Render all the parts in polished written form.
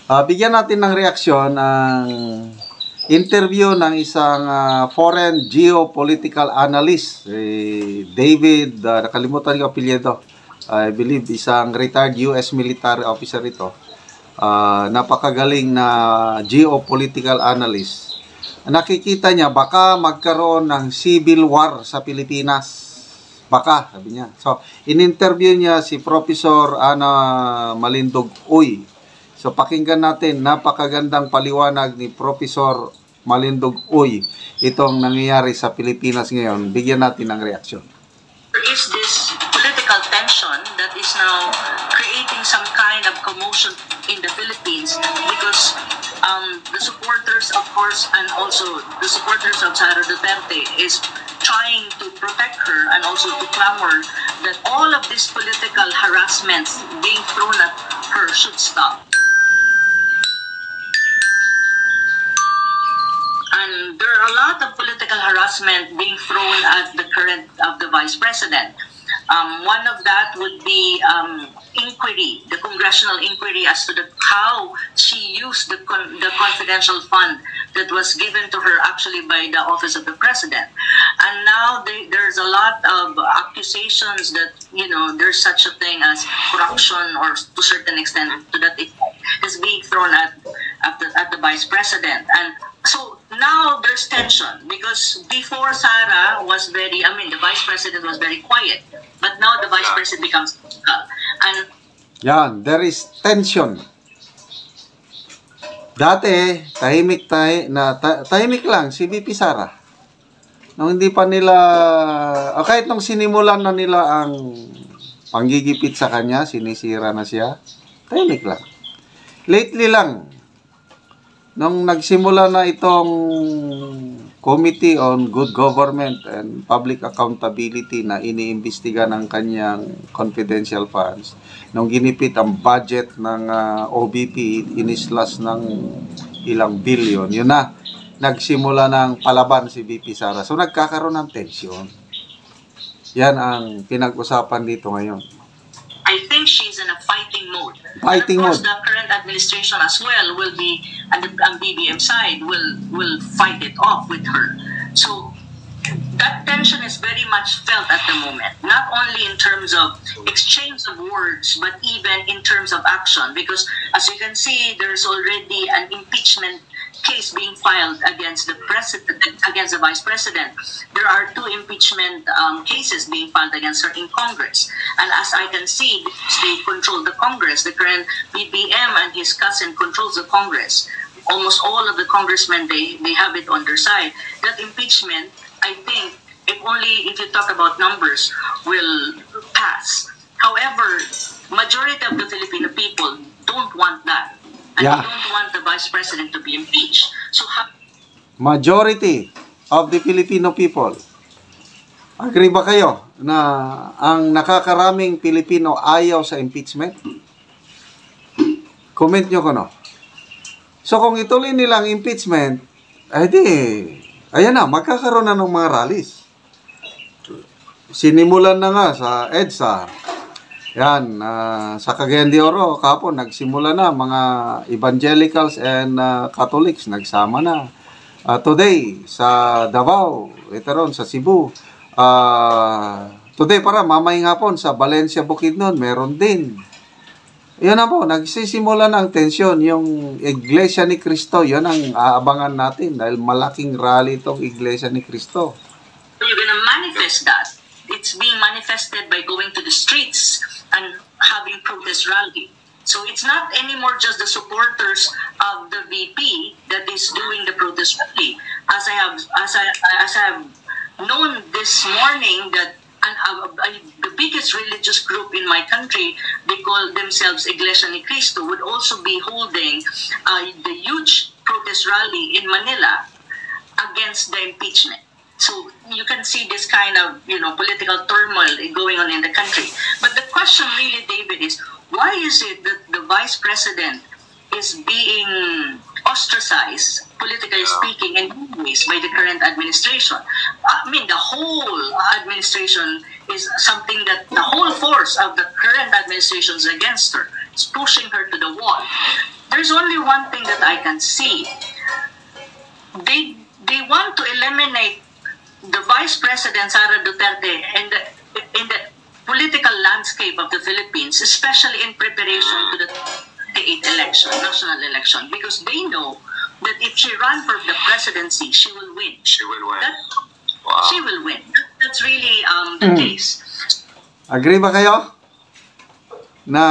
Bigyan natin ng reaksyon ang interview ng isang foreign geopolitical analyst, David, nakalimutan ko apelyido. I believe isang retired US military officer ito. Napakagaling na geopolitical analyst. Nakikita niya baka magkaroon ng civil war sa Pilipinas. Baka, sabi niya. So, in-interview niya si Professor Ana Malindog Uy. So, pakinggan natin, napakagandang paliwanag ni Professor Malindog Uy itong nangyayari sa Pilipinas ngayon. Bigyan natin ng reaksyon. There is this political tension that is now creating some kind of commotion in the Philippines because the supporters, of course, and also the supporters of Sara Duterte is trying to protect her and also to clamor that all of this political harassment being thrown at her should stop. And there are a lot of political harassment being thrown at the current of the Vice President. One of that would be inquiry, the congressional inquiry as to how she used the confidential fund that was given to her actually by the Office of the President. And now there's a lot of accusations that, you know, there's such a thing as corruption or to a certain extent to that it is being thrown at the Vice President. And so now there's tension because before Sara was the Vice President was very quiet, but now the Vice President becomes vocal. And there is tension. Dati, tahimik lang si VP Sara. Nung hindi pa nila, kahit nung sinimulan na nila ang panggigipit sa kanya, sinisira na siya, tahimik lang. Lately lang, nung nagsimula na itong Committee on Good Government and Public Accountability na iniimbestiga ng kanyang confidential funds, nung ginipit ang budget ng OBP, inislas ng ilang billion, yun na, nagsimula ng palaban si VP Sara. So nagkakaroon ng tension. Yan ang pinag-usapan dito ngayon. I think she's in a fighting mode. Fighting and of course, mode. the current administration as well will be, and the BBM side will fight it off with her. So that tension is very much felt at the moment, not only in terms of exchange of words, but even in terms of action. Because as you can see, there's already an impeachment case being filed against the president, against the Vice President. There are 2 impeachment cases being filed against her in Congress. And as I can see, they control the Congress. The current BBM and his cousin controls the Congress. Almost all of the congressmen, they have it on their side. That impeachment, I think, if you talk about numbers, will pass. However, majority of the Filipino people don't want that. And they don't want the Vice President to be impeached. So, majority of the Filipino people, agree ba kayo na ang nakakaraming Pilipino ayaw sa impeachment? Comment nyo ko, no? So, kung ituloy nilang impeachment, ayan na, magkakaroon na ng mga rallies. Sinimulan na nga sa EDSA. Yan, sa Cagayan de Oro, kahapon, nagsimula na mga evangelicals and Catholics, nagsama na. Today, sa Davao, ito ron, sa Cebu. Today, mamay nga po, sa Valencia, Bukidnon, meron din. Yan na po, nagsisimula na ang tensyon. Yung Iglesia ni Cristo, yan ang aabangan natin dahil malaking rally itong Iglesia ni Cristo. You're gonna manifest that. It's being manifested by going to the streets and having protest rally. So it's not anymore just the supporters of the VP that is doing the protest rally. As I have known this morning that the biggest religious group in my country, they call themselves Iglesia ni Cristo, would also be holding the huge protest rally in Manila against the impeachment. So you can see this kind of, political turmoil going on in the country. But the question really, David, is why is it that the Vice President is being ostracized, politically speaking, in many ways by the current administration? The whole administration is something that the whole force of the current administration is against her. It's pushing her to the wall. there's only one thing that I can see. They want to eliminate the Vice President Sara Duterte in the political landscape of the Philippines, especially in preparation to the 28th election, national election, because they know that if she runs for the presidency, she will win. She will win. She will win. That's really the case. Agree ba kayo na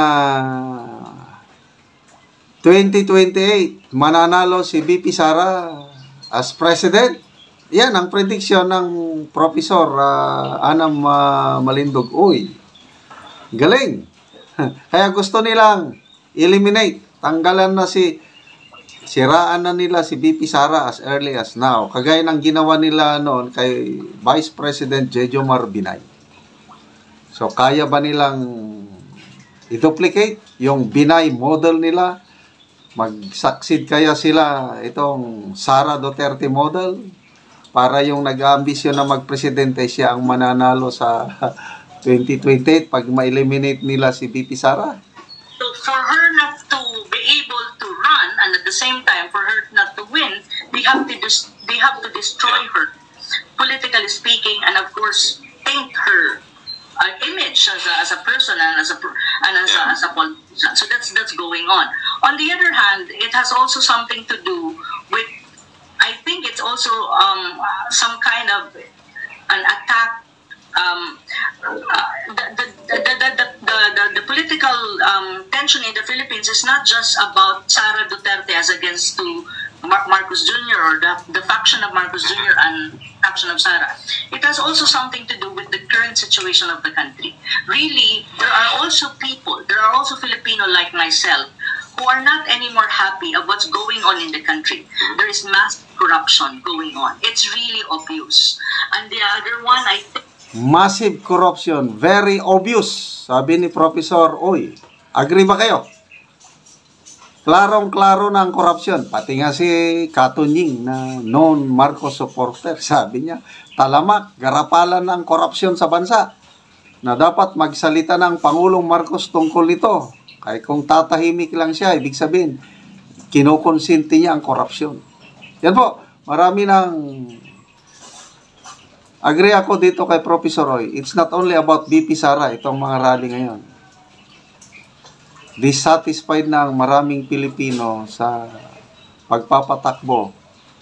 2028 mananalo si VP Sara as president? Yan ang prediction ng Professor Anam Malindog. Uy, galing. Kaya gusto nilang eliminate, tanggalan na siraan na nila si VP Sara as early as now. Kagaya ng ginawa nila noon kay Vice President Jejomar Binay. So, kaya ba nilang i-duplicate yung Binay model nila? Mag-succeed kaya sila itong Sara Duterte model? Para yung nag-aambisyon na magpresidente siya ang mananalo sa 2028 pag ma-eliminate nila si VP Sara? So for her not to be able to run and at the same time for her not to win, they have to destroy her, politically speaking, and of course paint her image as a person and as a politician. So that's going on. On the other hand, it has also something to do with, I think it's also some kind of an attack. The political tension in the Philippines is not just about Sara Duterte as against to Marcos Jr. or the faction of Marcos Jr. and faction of Sara. It has also something to do with the current situation of the country. Really, there are also Filipino like myself who are not anymore happy of what's going on in the country. There is mass corruption going on. It's really obvious. And the other one, I think, massive corruption, very obvious, sabi ni Professor Uy. Agree ba kayo? Klarong-klaro na ang corruption. Pati nga si Katunying na known Marcos supporter, sabi niya, talamak, garapalan ng corruption sa bansa. Na dapat magsalita ng Pangulong Marcos tungkol nito. Kahit kung tatahimik lang siya, ibig sabihin, kinukonsinti niya ang korupsyon. Yan po, marami ng agree ako dito kay Professor Roy. It's not only about VP Sara, itong mga rally ngayon. Dissatisfied na ang maraming Pilipino sa pagpapatakbo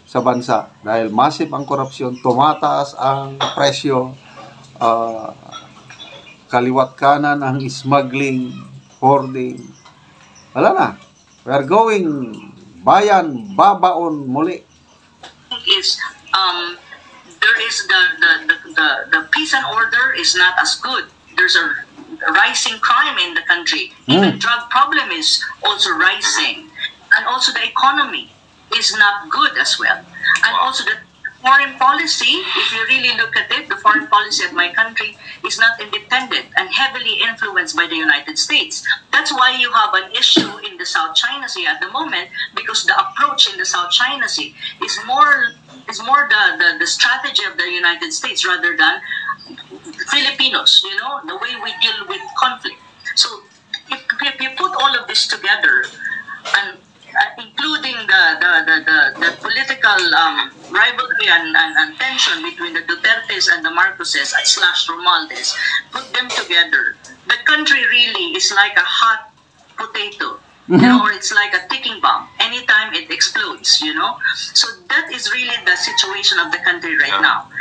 sa bansa. Dahil massive ang korupsyon, tumataas ang presyo, kaliwat kanan ang smuggling, hoarding. Wala na. We are going bayan, babaon muli. Is there is the peace and order is not as good. There's a rising crime in the country. Even drug problem is also rising, and also the economy is not good as well. And also the foreign policy, if you really look at it, the foreign policy of my country is not independent and heavily influenced by the United States. That's why you have an issue in the South China Sea at the moment, because the approach in the South China Sea is more the strategy of the United States rather than Filipinos, the way we deal with conflict. So if you put all of this together, and including the political rivalry and tension between the Dutertes and the Marcoses / Romualdez, put them together, the country really is like a hot potato. Or it's like a ticking bomb. Anytime it explodes, So that is really the situation of the country right now.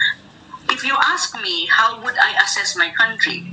If you ask me, how would I assess my country?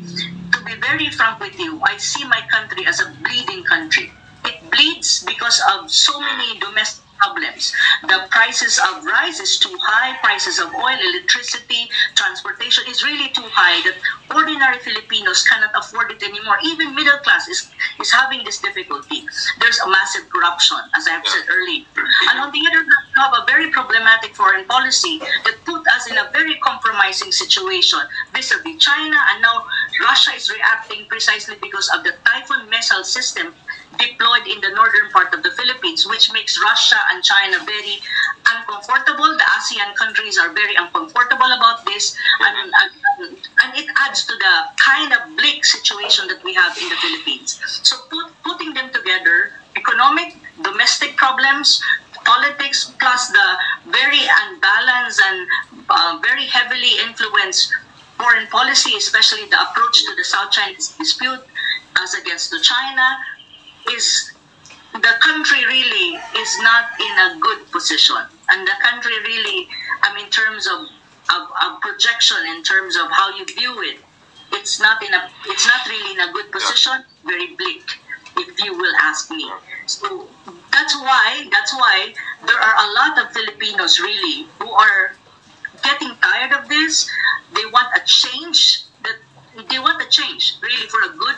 To be very frank with you, I see my country as a bleeding country. It bleeds because of so many domestic problems. The prices of rice is too high, prices of oil, electricity, transportation is really too high that ordinary Filipinos cannot afford it anymore. Even middle class is having this difficulty. There's a massive corruption, as I have said earlier. And on the other hand, we have a very problematic foreign policy that put us in a very compromising situation vis-a-vis China, and now Russia is reacting precisely because of the Typhoon missile system deployed in the northern part of the Philippines, which makes Russia and China very uncomfortable. The ASEAN countries are very uncomfortable about this, and it adds to the kind of bleak situation that we have in the Philippines. So putting them together, economic, domestic problems, politics, plus the very unbalanced and very heavily influenced foreign policy, especially the approach to the South China dispute as against to China, is the country really is not in a good position. And the country really, in terms of projection, in terms of how you view it, it's not really in a good position, very bleak, if you will ask me. So that's why there are a lot of Filipinos really who are getting tired of this. They want a change. They want a change really for good,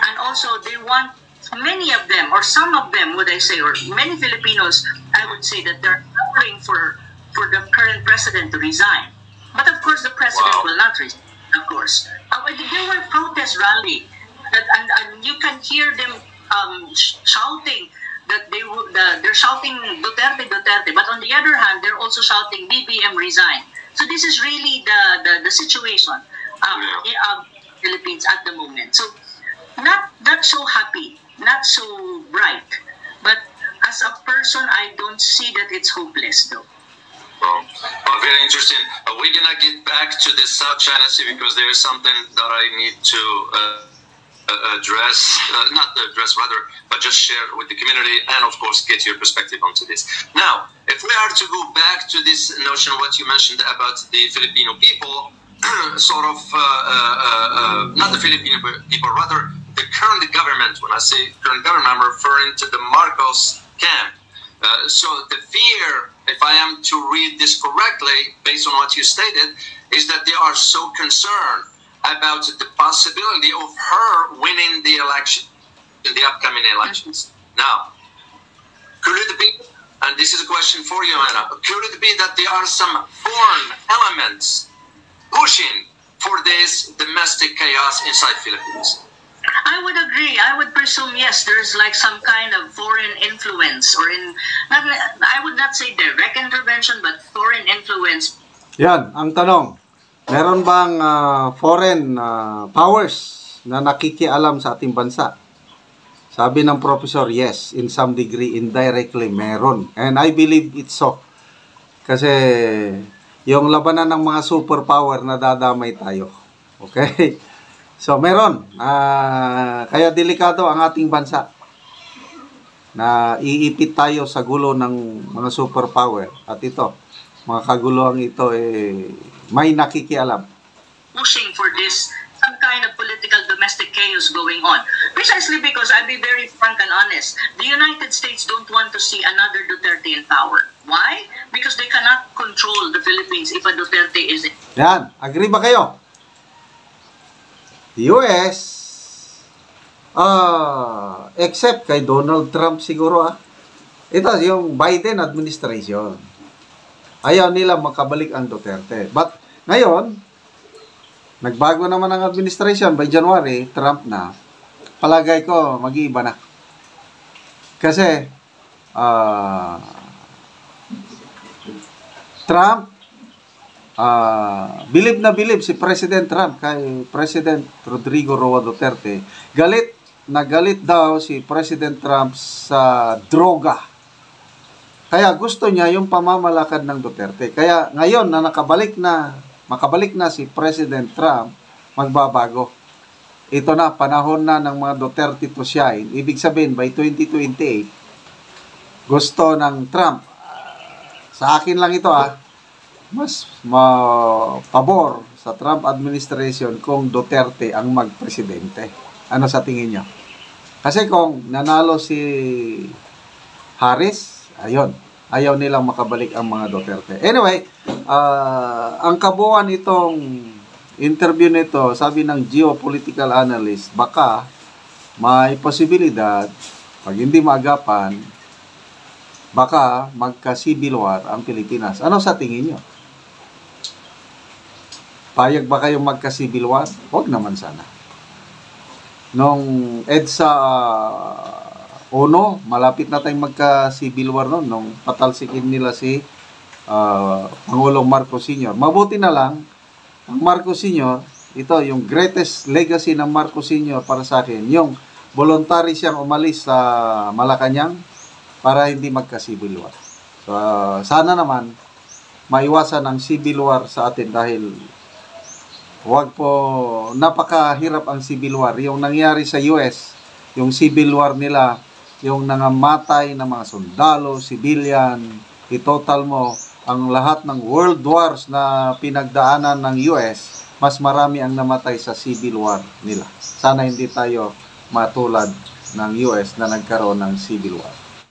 and also they want, many of them, or some of them, would I say, or many Filipinos, I would say that they're calling for the current president to resign. But of course, the president will not resign. Of course, there were protest rally, and you can hear them shouting that they're shouting Duterte, Duterte. But on the other hand, they're also shouting BBM resign. So this is really the situation of Philippines at the moment. So not so happy, not so bright. But as a person, I don't see that it's hopeless though. Well, very interesting. We're gonna get back to the South China Sea because there is something that I need to but just share with the community and, of course, get your perspective onto this. Now, if we are to go back to this notion, what you mentioned about the Filipino people, sort of, not the Filipino people, rather the current government. When I say current government, I'm referring to the Marcos camp. So the fear, if I am to read this correctly, based on what you stated, is that they are so concerned about the possibility of her winning the election, in the upcoming elections. Now, could it be, and this is a question for you, Anna, could it be that there are some foreign elements pushing for this domestic chaos inside Philippines? I would agree. I would presume, yes, there's like some kind of foreign influence, or I would not say direct intervention, but foreign influence. Yan, ang tanong. Meron bang foreign powers na nakikialam sa ating bansa? Sabi ng professor, yes, in some degree, indirectly, meron. And I believe it's so. Kasi yung labanan ng mga superpower na dadamay tayo. Okay? So, meron. Kaya delikado ang ating bansa na iipit tayo sa gulo ng mga superpower. At ito, mga kaguluhan ito, may nakikialam. Pushing for this, some kind of political domestic chaos going on. Precisely because, I'll be very frank and honest, the United States don't want to see another Duterte in power. Why? Because they cannot control the Philippines if a Duterte is in. Yan, agree ba kayo? US, except kay Donald Trump siguro ito yung Biden administration. Ayaw nila makabalik ang Duterte. But ngayon, nagbago naman ang administration by January, Trump na. Palagay ko, mag-iiba na. Kasi, Trump, bilib na bilib si President Trump kay President Rodrigo Roa Duterte. Galit na galit daw si President Trump sa droga. Kaya gusto niya yung pamamalakad ng Duterte. Kaya ngayon na makabalik na si President Trump, magbabago. Ito na, panahon na ng mga Duterte to shine. Ibig sabihin, by 2028, gusto ng Trump. Sa akin lang ito mas pabor sa Trump administration kung Duterte ang magpresidente. Ano sa tingin niyo? Kasi kung nanalo si Harris, ayun, ayaw nilang makabalik ang mga Duterte. Anyway, ang kabuuan itong interview nito, sabi ng geopolitical analyst, baka may posibilidad, pag hindi maagapan, baka magka-civil war ang Pilipinas. Ano sa tingin nyo? Payag ba kayong magka-civil war? Huwag naman sana. Nung EDSA Ono, malapit na tayong magka-civil war noon, nung patalsikin nila si Pangulong Marcos Sr. Mabuti na lang, ang Marcos Sr., ito yung greatest legacy ng Marcos Sr. para sa akin, yung voluntary siyang umalis sa Malacanang para hindi magka-civil war. So, sana naman maiwasan ang civil war sa atin dahil wag po, napakahirap ang civil war. Yung nangyari sa US, yung civil war nila, yung nangamatay ng mga sundalo, civilian, itotal mo, ang lahat ng world wars na pinagdaanan ng US, mas marami ang namatay sa civil war nila. Sana hindi tayo matulad ng US na nagkaroon ng civil war.